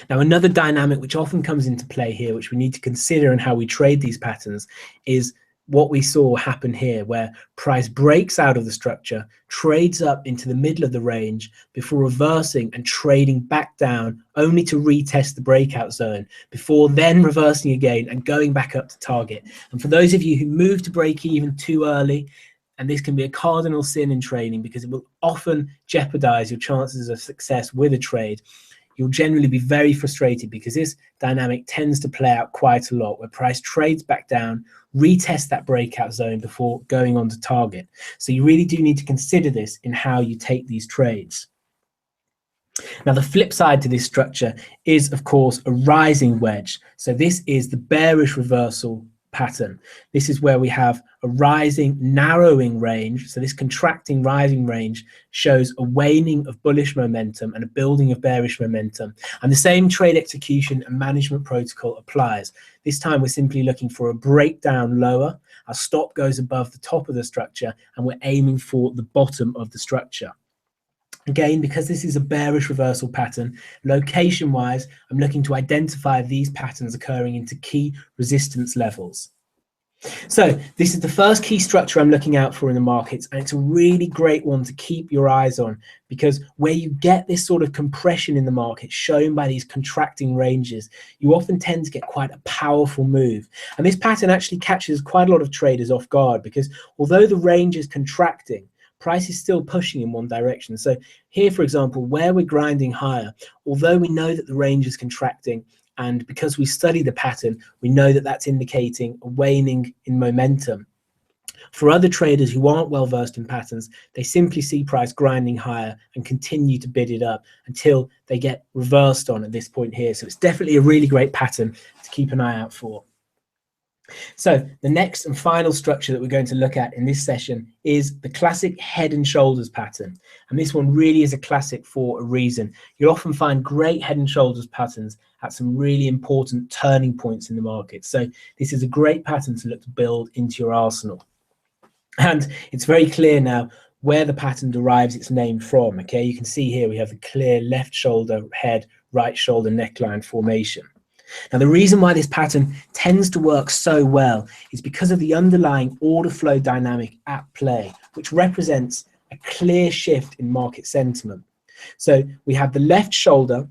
Now, another dynamic which often comes into play here, which we need to consider in how we trade these patterns, is what we saw happen here, where price breaks out of the structure, trades up into the middle of the range before reversing and trading back down, only to retest the breakout zone before then reversing again and going back up to target. And for those of you who move to break even too early, and this can be a cardinal sin in trading because it will often jeopardize your chances of success with a trade, you'll generally be very frustrated because this dynamic tends to play out quite a lot, where price trades back down, retest that breakout zone before going on to target. So you really do need to consider this in how you take these trades. Now, the flip side to this structure is, of course, a rising wedge. So this is the bearish reversal pattern. This is where we have a rising, narrowing range. So this contracting, rising range shows a waning of bullish momentum and a building of bearish momentum. And the same trade execution and management protocol applies. This time we're simply looking for a breakdown lower. Our stop goes above the top of the structure, and we're aiming for the bottom of the structure. Again, because this is a bearish reversal pattern, location-wise, I'm looking to identify these patterns occurring into key resistance levels. So this is the first key structure I'm looking out for in the markets, and it's a really great one to keep your eyes on, because where you get this sort of compression in the market shown by these contracting ranges, you often tend to get quite a powerful move. And this pattern actually catches quite a lot of traders off guard, because although the range is contracting, price is still pushing in one direction. So here, for example, where we're grinding higher, although we know that the range is contracting, and because we study the pattern, we know that that's indicating a waning in momentum. For other traders who aren't well versed in patterns, they simply see price grinding higher and continue to bid it up until they get reversed on at this point here. So it's definitely a really great pattern to keep an eye out for. So the next and final structure that we're going to look at in this session is the classic head and shoulders pattern. And this one really is a classic for a reason. You'll often find great head and shoulders patterns at some really important turning points in the market. So this is a great pattern to look to build into your arsenal. And it's very clear now where the pattern derives its name from. Okay, you can see here we have the clear left shoulder head, right shoulder neckline formation. Now, the reason why this pattern tends to work so well is because of the underlying order flow dynamic at play, which represents a clear shift in market sentiment. So we have the left shoulder,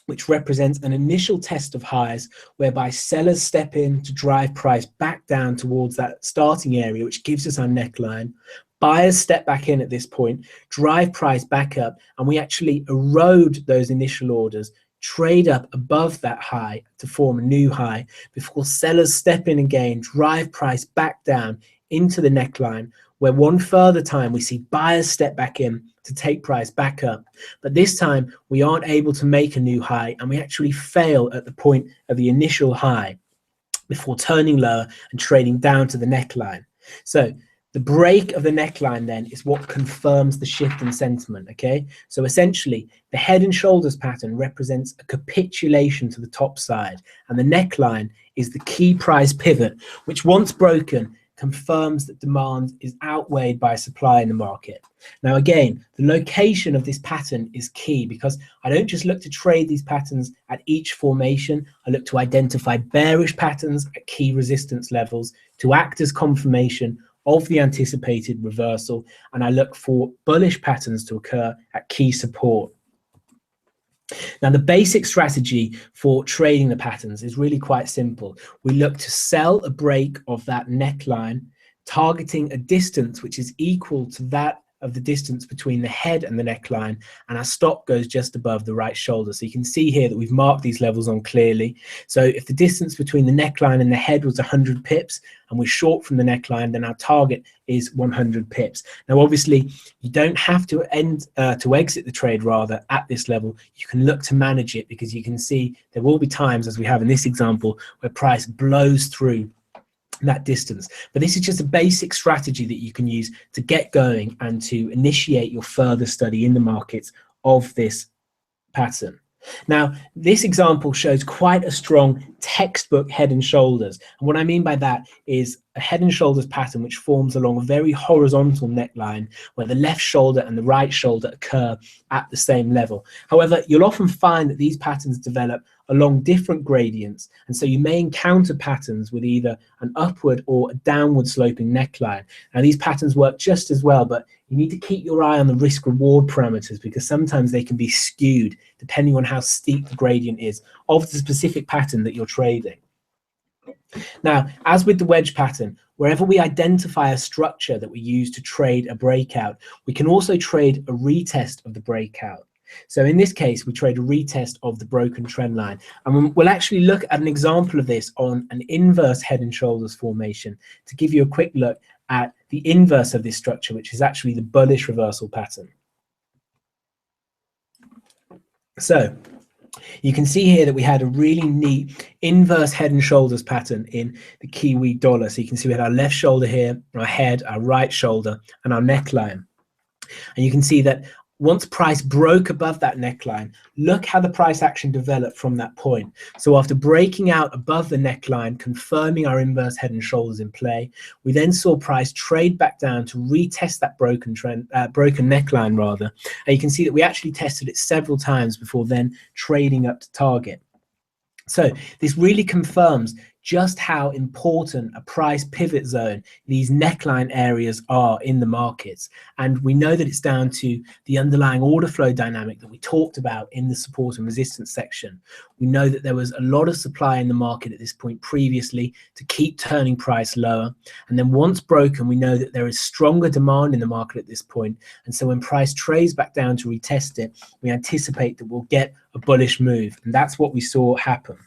which represents an initial test of highs, whereby sellers step in to drive price back down towards that starting area, which gives us our neckline. Buyers step back in at this point, drive price back up, and we actually erode those initial orders, trade up above that high to form a new high before sellers step in again, drive price back down into the neckline, where one further time we see buyers step back in to take price back up. But this time we aren't able to make a new high, and we actually fail at the point of the initial high before turning lower and trading down to the neckline. So the break of the neckline then is what confirms the shift in sentiment, okay? So essentially, the head and shoulders pattern represents a capitulation to the top side, and the neckline is the key price pivot, which once broken confirms that demand is outweighed by supply in the market. Now, again, the location of this pattern is key because I don't just look to trade these patterns at each formation. I look to identify bearish patterns at key resistance levels to act as confirmation of the anticipated reversal, and I look for bullish patterns to occur at key support. Now, the basic strategy for trading the patterns is really quite simple. We look to sell a break of that neckline, targeting a distance which is equal to that of the distance between the head and the neckline, and our stop goes just above the right shoulder. So you can see here that we've marked these levels on clearly. So if the distance between the neckline and the head was 100 pips and we're short from the neckline, then our target is 100 pips. Now, obviously, you don't have to exit the trade rather at this level. You can look to manage it because you can see there will be times, as we have in this example, where price blows through that distance. But this is just a basic strategy that you can use to get going and to initiate your further study in the markets of this pattern. Now, this example shows quite a strong textbook head and shoulders. And what I mean by that is a head and shoulders pattern which forms along a very horizontal neckline where the left shoulder and the right shoulder occur at the same level. However, you'll often find that these patterns develop along different gradients, and so you may encounter patterns with either an upward or a downward sloping neckline. Now, these patterns work just as well, but you need to keep your eye on the risk reward parameters because sometimes they can be skewed depending on how steep the gradient is of the specific pattern that you're trading. Now, as with the wedge pattern, wherever we identify a structure that we use to trade a breakout, we can also trade a retest of the breakout. So in this case, we trade a retest of the broken trend line. And we'll actually look at an example of this on an inverse head and shoulders formation to give you a quick look at the inverse of this structure, which is actually the bullish reversal pattern. So you can see here that we had a really neat inverse head and shoulders pattern in the Kiwi dollar. So you can see we had our left shoulder here, our head, our right shoulder, and our neckline. And you can see that once price broke above that neckline, look how the price action developed from that point. So after breaking out above the neckline, confirming our inverse head and shoulders in play, we then saw price trade back down to retest that broken neckline rather. And you can see that we actually tested it several times before then trading up to target. So this really confirms just how important a price pivot zone these neckline areas are in the markets. And we know that it's down to the underlying order flow dynamic that we talked about in the support and resistance section. We know that there was a lot of supply in the market at this point previously to keep turning price lower. And then once broken, we know that there is stronger demand in the market at this point. And so when price trades back down to retest it, we anticipate that we'll get a bullish move. And that's what we saw happen.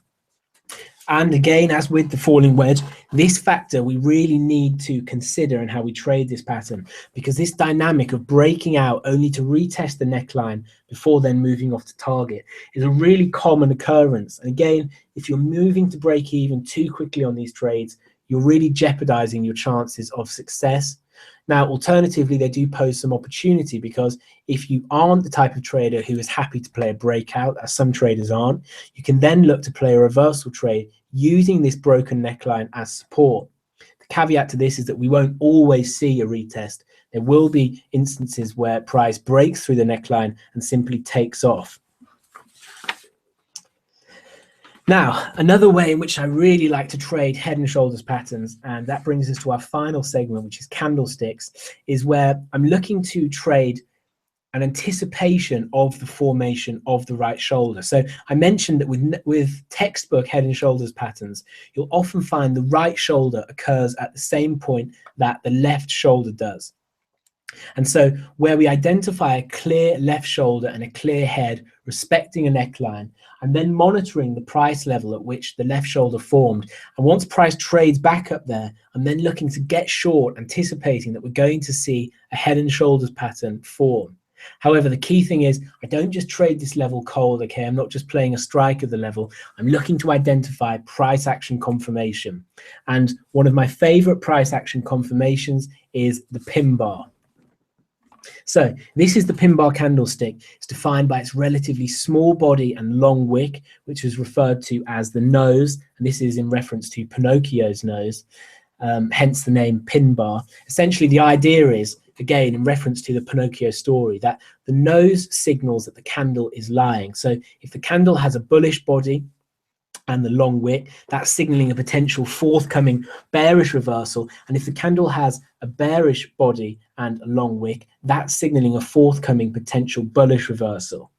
And again, as with the falling wedge, this factor we really need to consider in how we trade this pattern, because this dynamic of breaking out only to retest the neckline before then moving off to target is a really common occurrence. And again, if you're moving to break even too quickly on these trades, you're really jeopardizing your chances of success. Now, alternatively, they do pose some opportunity because if you aren't the type of trader who is happy to play a breakout, as some traders aren't, you can then look to play a reversal trade using this broken neckline as support. The caveat to this is that we won't always see a retest. There will be instances where price breaks through the neckline and simply takes off. Now, another way in which I really like to trade head and shoulders patterns, and that brings us to our final segment, which is candlesticks, is where I'm looking to trade an anticipation of the formation of the right shoulder. So I mentioned that with textbook head and shoulders patterns, you'll often find the right shoulder occurs at the same point that the left shoulder does. And so where we identify a clear left shoulder and a clear head respecting a neckline, and then monitoring the price level at which the left shoulder formed. And once price trades back up there, I'm then looking to get short, anticipating that we're going to see a head and shoulders pattern form. However, the key thing is I don't just trade this level cold, okay? I'm not just playing a strike of the level. I'm looking to identify price action confirmation. And one of my favorite price action confirmations is the pin bar. So this is the pin bar candlestick. It's defined by its relatively small body and long wick, which is referred to as the nose. And this is in reference to Pinocchio's nose. hence the name pin bar. Essentially, the idea is, again, in reference to the Pinocchio story, that the nose signals that the candle is lying. So if the candle has a bullish body and the long wick, that's signaling a potential forthcoming bearish reversal. And if the candle has a bearish body and a long wick, that's signaling a forthcoming potential bullish reversal.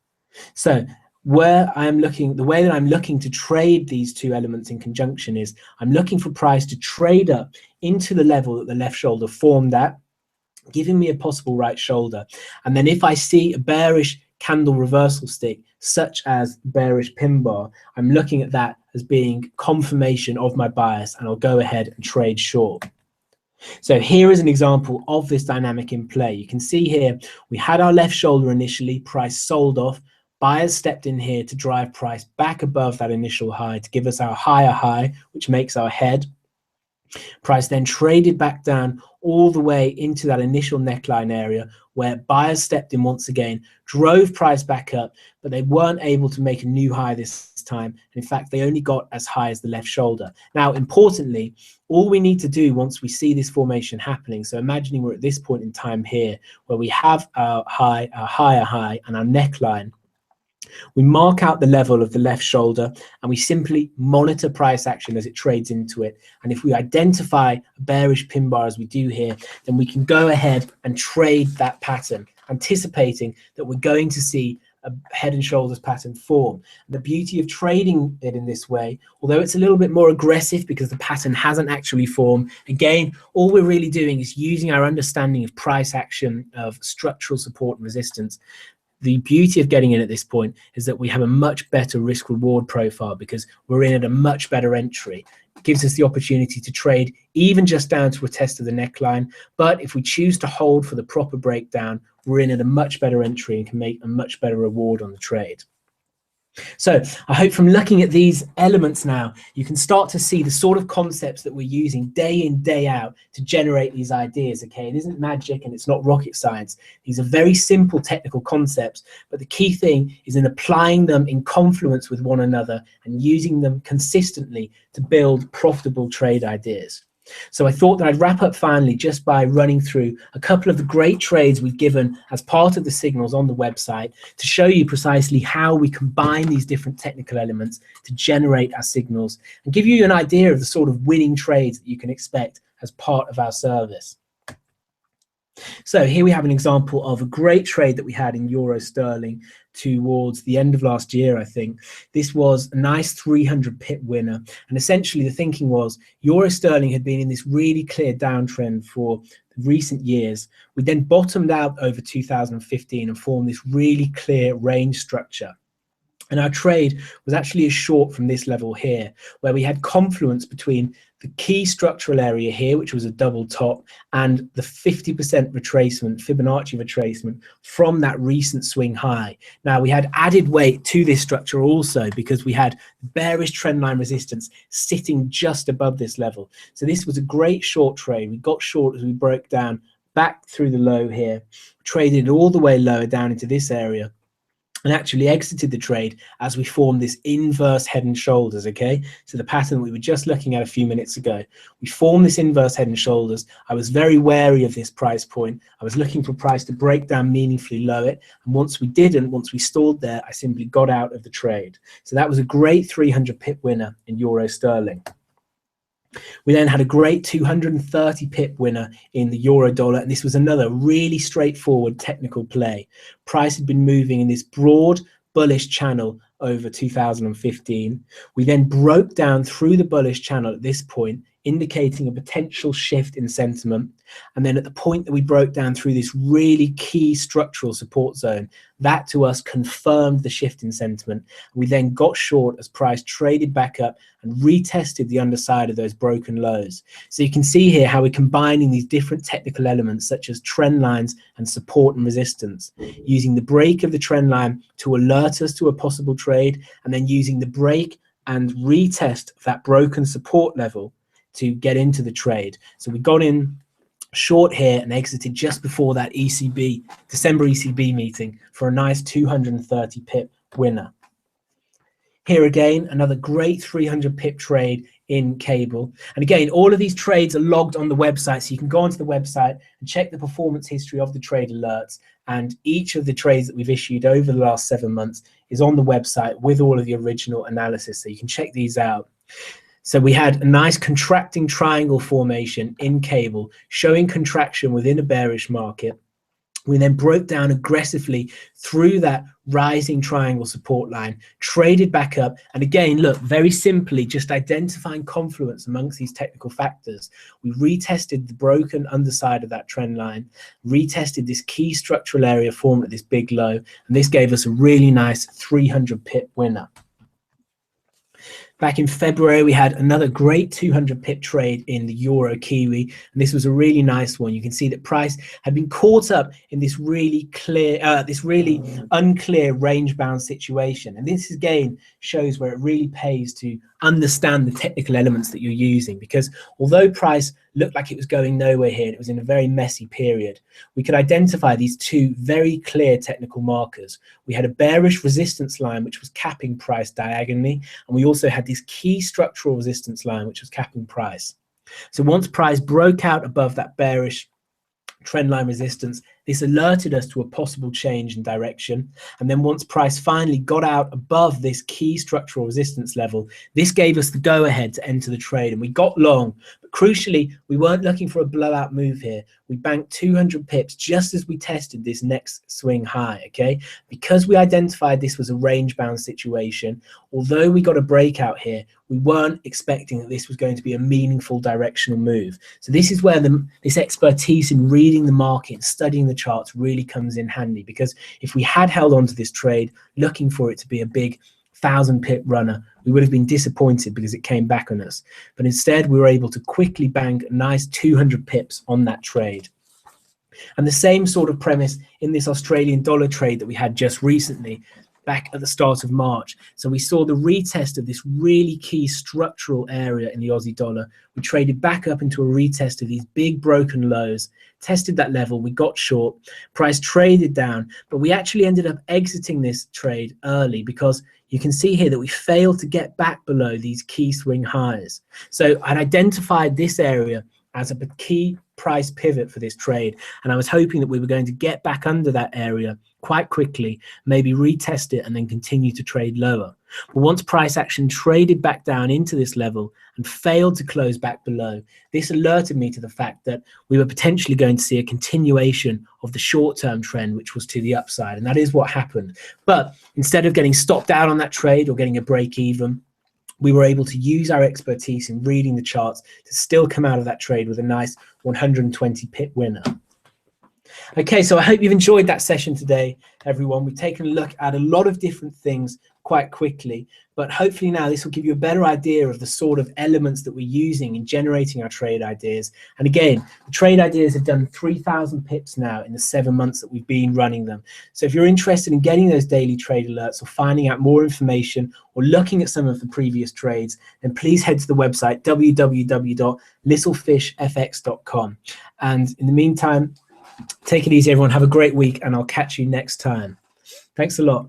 So where I am looking, the way that I'm looking to trade these two elements in conjunction is I'm looking for price to trade up into the level that the left shoulder formed at, giving me a possible right shoulder. And then if I see a bearish candle reversal stick, such as bearish pin bar, I'm looking at that as being confirmation of my bias, and I'll go ahead and trade short. So here is an example of this dynamic in play. You can see here we had our left shoulder initially, price sold off, buyers stepped in here to drive price back above that initial high to give us our higher high, which makes our head. Price then traded back down all the way into that initial neckline area where buyers stepped in once again, drove price back up, but they weren't able to make a new high this time. And in fact, they only got as high as the left shoulder. Now, importantly, all we need to do once we see this formation happening, so imagining we're at this point in time here where we have our high, our higher high, and our neckline, we mark out the level of the left shoulder and we simply monitor price action as it trades into it. And if we identify a bearish pin bar as we do here, then we can go ahead and trade that pattern, anticipating that we're going to see a head and shoulders pattern form. The beauty of trading it in this way, although it's a little bit more aggressive because the pattern hasn't actually formed, again, all we're really doing is using our understanding of price action, of structural support and resistance. The beauty of getting in at this point is that we have a much better risk reward profile because we're in at a much better entry. It gives us the opportunity to trade even just down to a test of the neckline. But if we choose to hold for the proper breakdown, we're in at a much better entry and can make a much better reward on the trade. So I hope from looking at these elements now, you can start to see the sort of concepts that we're using day in, day out to generate these ideas, okay? It isn't magic and it's not rocket science. These are very simple technical concepts, but the key thing is in applying them in confluence with one another and using them consistently to build profitable trade ideas. So I thought that I'd wrap up finally just by running through a couple of the great trades we've given as part of the signals on the website to show you precisely how we combine these different technical elements to generate our signals and give you an idea of the sort of winning trades that you can expect as part of our service. So here we have an example of a great trade that we had in euro sterling towards the end of last year, I think. This was a nice 300 pip winner. And essentially the thinking was euro sterling had been in this really clear downtrend for recent years. We then bottomed out over 2015 and formed this really clear range structure. And our trade was actually a short from this level here, where we had confluence between the key structural area here, which was a double top, and the 50% retracement, Fibonacci retracement from that recent swing high. Now, we had added weight to this structure also because we had bearish trendline resistance sitting just above this level. So this was a great short trade. We got short as we broke down back through the low here, traded all the way lower down into this area, and actually exited the trade as we formed this inverse head and shoulders, okay? So the pattern we were just looking at a few minutes ago, we formed this inverse head and shoulders. I was very wary of this price point. I was looking for price to break down meaningfully low it. And once we didn't, once we stalled there, I simply got out of the trade. So that was a great 300 pip winner in euro sterling. We then had a great 230 pip winner in the euro dollar, and this was another really straightforward technical play. Price had been moving in this broad bullish channel over 2015. We then broke down through the bullish channel at this point, indicating a potential shift in sentiment. And then at the point that we broke down through this really key structural support zone, that to us confirmed the shift in sentiment. We then got short as price traded back up and retested the underside of those broken lows. So you can see here how we're combining these different technical elements such as trend lines and support and resistance, using the break of the trend line to alert us to a possible trade, and then using the break and retest of that broken support level to get into the trade. So we got in short here and exited just before that December ECB meeting for a nice 230 pip winner. Here again, another great 300 pip trade in cable. And again, all of these trades are logged on the website, so you can go onto the website and check the performance history of the trade alerts, and each of the trades that we've issued over the last 7 months is on the website with all of the original analysis, so you can check these out. So we had a nice contracting triangle formation in cable showing contraction within a bearish market. We then broke down aggressively through that rising triangle support line, traded back up, and again, look, very simply, just identifying confluence amongst these technical factors. We retested the broken underside of that trend line, retested this key structural area formed at this big low, and this gave us a really nice 300 pip winner. Back in February, we had another great 200 pip trade in the Euro Kiwi, and this was a really nice one. You can see that price had been caught up in this really unclear range-bound situation. And this again shows where it really pays to understand the technical elements that you're using, because although price looked like it was going nowhere here, and it was in a very messy period, we could identify these two very clear technical markers. We had a bearish resistance line, which was capping price diagonally, and we also had this key structural resistance line, which was capping price. So once price broke out above that bearish trend line resistance, this alerted us to a possible change in direction. And then once price finally got out above this key structural resistance level, this gave us the go ahead to enter the trade, and we got long. But crucially, we weren't looking for a blowout move here. We banked 200 pips just as we tested this next swing high, okay? Because we identified this was a range bound situation, although we got a breakout here, we weren't expecting that this was going to be a meaningful directional move. So this is where this expertise in reading the market and studying the charts really comes in handy, because if we had held on to this trade looking for it to be a big 1,000 pip runner, we would have been disappointed because it came back on us. But instead, we were able to quickly bank a nice 200 pips on that trade. And the same sort of premise in this Australian dollar trade that we had just recently, back at the start of March. So we saw the retest of this really key structural area in the Aussie dollar. We traded back up into a retest of these big broken lows, tested that level, we got short, price traded down, but we actually ended up exiting this trade early because you can see here that we failed to get back below these key swing highs. So I'd identified this area as a key price pivot for this trade, and I was hoping that we were going to get back under that area quite quickly, maybe retest it and then continue to trade lower. But once price action traded back down into this level and failed to close back below, this alerted me to the fact that we were potentially going to see a continuation of the short-term trend, which was to the upside, and that is what happened. But instead of getting stopped out on that trade or getting a break even, we were able to use our expertise in reading the charts to still come out of that trade with a nice 120 pip winner. Okay, so I hope you've enjoyed that session today, everyone. We've taken a look at a lot of different things quite quickly, but hopefully now this will give you a better idea of the sort of elements that we're using in generating our trade ideas. And again, the trade ideas have done 3,000 pips now in the 7 months that we've been running them. So if you're interested in getting those daily trade alerts or finding out more information or looking at some of the previous trades, then please head to the website www.littlefishfx.com. And in the meantime, take it easy, everyone. Have a great week, and I'll catch you next time. Thanks a lot.